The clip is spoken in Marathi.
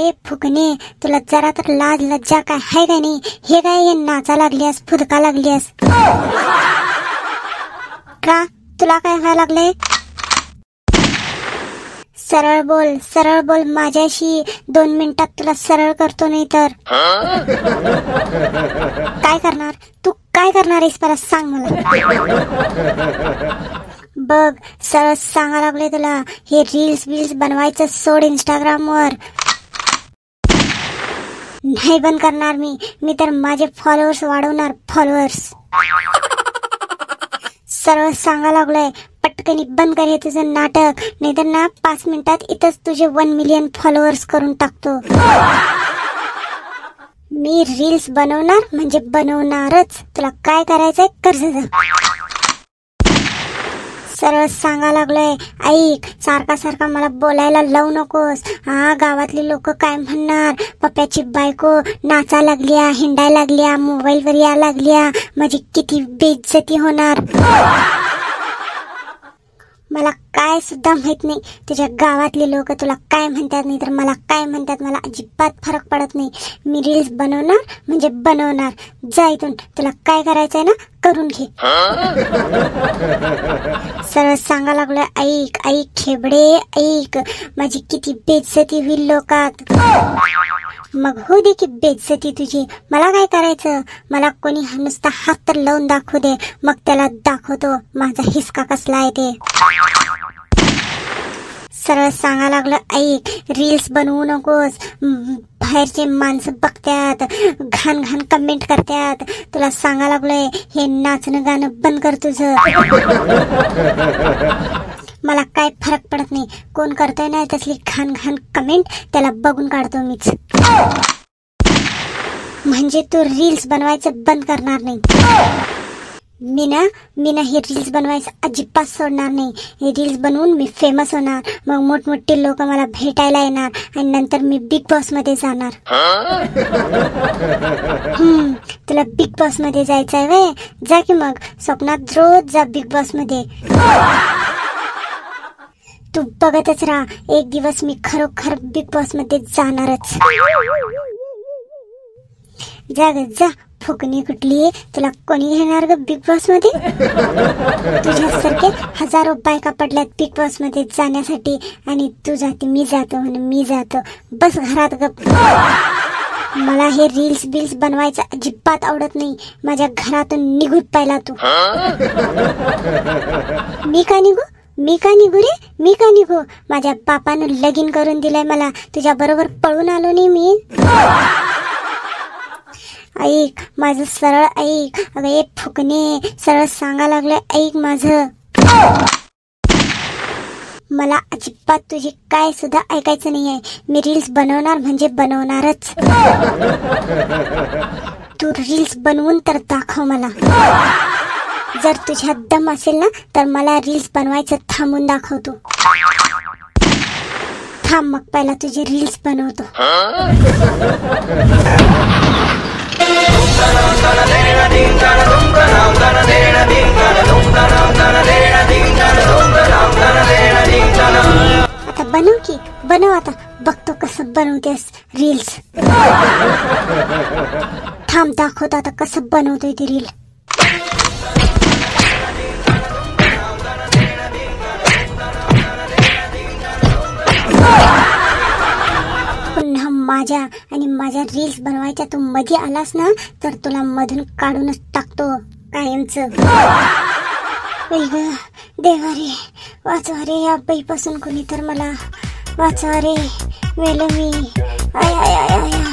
ए फुकणे, तुला जरा तर लाज लज्जा काय आहे का नाही? हे काय हे नाचा लागलीस, फुदका लागलीस का? तुला काय व्हायला लागले? सरळ बोल माझ्याशी. 2 मिनिटात तुला सरळ करतो, नाही तर काय करणार? तू काय करणार आहेस परत सांग मला. बघ सरळ सांगा लागले तुला, हे रील्स बनवायचं सोड. इंस्टाग्रामवर नाही बंद करणार मी तर माझे फॉलोअर्स वाढवणार. फॉलोअर्स सरळ सांगा लागलोय, पटकनी बंद कर हे तुझं नाटक, नाहीतर ना 5 मिनिटात इथंच तुझे 1 मिलियन फॉलोअर्स करून टाकतो. मी रील्स बनवणार म्हणजे बनवणारच. तुला काय करायचंय कर जा. सरळ सांगा लागलोय, ऐक, सारखा मला बोलायला लावू नकोस. हा गावातली लोक काय म्हणणार? पप्प्याची बायको नाचा लागल्या, हिंडायला लागल्या, मोबाईल वर या लागल्या, माझी किती बेइज्जती होणार. मला काय सुद्धा माहित नाही तुझ्या गावातले लोक तुला काय म्हणतात, नाही तर मला काय म्हणतात. मला अजिबात फरक पडत नाही. मी रील्स बनवणार म्हणजे बनवणार. जा इथून. तुला काय करायचंय ना करून घे. सरळ सांगा लागलोय, ऐक खेबडे, ऐक, माझी किती बेइज्जती होईल लोकात. मग हो दे की बेइज्जती तुझी, मला काय करायचं? मला कोणी नुसता हात तर लावून दाखवू दे, मग त्याला दाखवतो माझा हिसका कसला आहे ते. सरळ सांगा लागलं, ऐक, रील्स बनवू नकोस. बाहेरचे माणसं बघतात, घाण कमेंट करतात. तुला सांगा लागलोय, हे नाचणं गाणं बंद कर तुझं. मला काय फरक पडत नाही. कोण करतोय ना तसली घाण कमेंट, त्याला बघून काढतो मीच. म्हणजे तू रील्स बनवायचं बंद करणार नाही. मी ना हे रील्स बनवायचं अजिबात सोडणार नाही. हे रील्स बनवून मी फेमस होणार, मग मोठमोठे लोक मला भेटायला येणार आणि नंतर मी बिग बॉस मध्ये जाणार. तुला बिग बॉस मध्ये जायचंय वे? जा की मग, स्वप्नात रोज जा बिग बॉस मध्ये. तू बघतच राहा, एक दिवस मी खरोखर बिग बॉस मध्ये जाणारच. जा फुकणी कुठली, तुला कोणी घेणार ग बिग बॉस मध्ये? तुझ्यासारखे हजारो बायका पडल्यात बिग बॉस मध्ये जाण्यासाठी, आणि तू जाते, मी जातो म्हणून मी जातो. बस घरात गप. मला हे रील्स बनवायचं अजिबात आवडत नाही. माझ्या घरातून निघूत पहिला तू. मी का निघू? माझ्या बापानं लगीन करून दिलंय मला, तुझ्या बरोबर पळून आलो नाही मी. ऐक माझं, सरळ ऐक. अगं ए फुकणे, सरळ सांगा लागलंय, ऐक माझं. मला अजिबात तुझी काय सुद्धा ऐकायचं नाहीये. मी रील्स बनवणार म्हणजे बनवणारच. तू रील्स बनवून तर दाखव मला. जर तुझ्यात दम असेल ना तर मला रील्स बनवायचं थांबून दाखवतो. थांब मग पहिला तुझे रील्स बनवतो. आता बनव आता, बघतो कसं बनवतेस रील्स. थांब दाखवतो आता कसं बनवतोय ती रील. पुन्हा माझ्या रील्स बनवायच्या तू मध्ये आलास ना तर तुला मधून काढूनच टाकतो कायमचं. देवा रे, वाचवा रे या बाईपासून कोणी तर मला वाचवा रे. मेलं मी. आय आय आय आय.